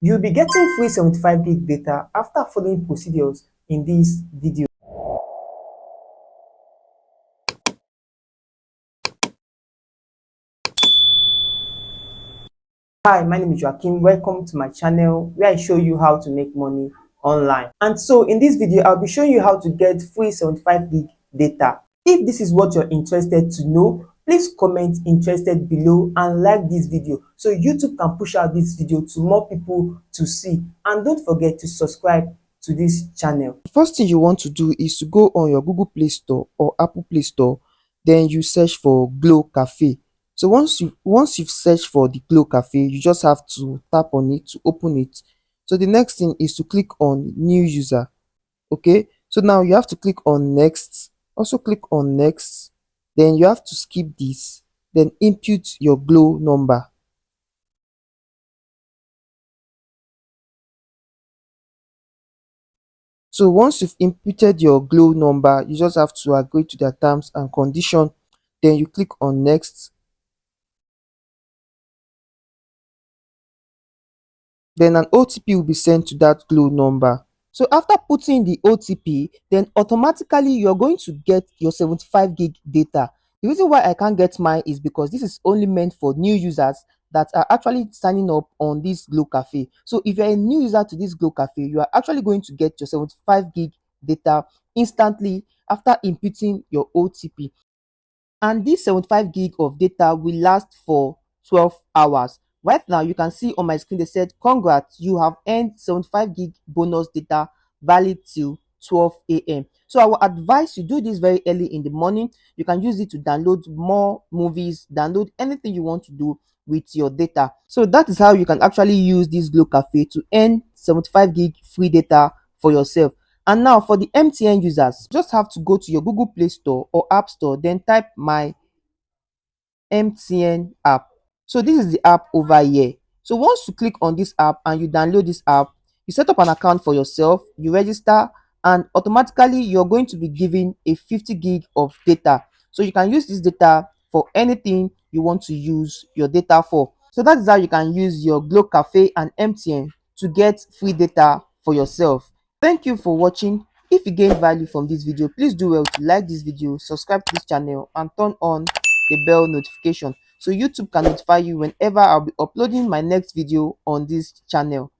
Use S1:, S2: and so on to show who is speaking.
S1: You'll be getting free 75 gig data after following procedures in this video. Hi, my name is Joaking. Welcome to my channel where I show you how to make money online. And so in this video, I'll be showing you how to get free 75 gig data. If this is what you're interested to know, please comment interested below and like this video so YouTube can push out this video to more people to see. And don't forget to subscribe to this channel.
S2: The first thing you want to do is to go on your Google Play Store or Apple Play Store, then you search for Glow Cafe. So once you've searched for the Glow Cafe, you just have to tap on it to open it. So the next thing is to click on new user. Okay, so now you have to click on next, also click on next, then you have to skip this, then input your Glow number. So once you've inputted your Glow number, you just have to agree to their terms and condition. Then you click on next. Then an OTP will be sent to that Glow number. So after putting the OTP, then automatically you're going to get your 75 gig data. The reason why I can't get mine is because this is only meant for new users that are actually signing up on this Glow Cafe. So if you're a new user to this Glow Cafe, you are actually going to get your 75 gig data instantly after inputting your OTP. And this 75 gig of data will last for 12 hours. Right now you can see on my screen they said congrats, you have earned 75 gig bonus data valid till 12 a.m. So I will advise you do this very early in the morning. You can use it to download more movies, download anything you want to do with your data. So that is how you can actually use this Glow Cafe to earn 75 gig free data for yourself. And now for the MTN users, you just have to go to your Google Play Store or App Store, then type my MTN app. So this is the app over here. So once you click on this app and you download this app, you set up an account for yourself, you register, and automatically you're going to be given a 50 gig of data. So you can use this data for anything you want to use your data for. So that is how you can use your Glow Cafe and MTN to get free data for yourself. Thank you for watching. If you gained value from this video, please do well to like this video, subscribe to this channel, and turn on the bell notification so YouTube can notify you whenever I'll be uploading my next video on this channel.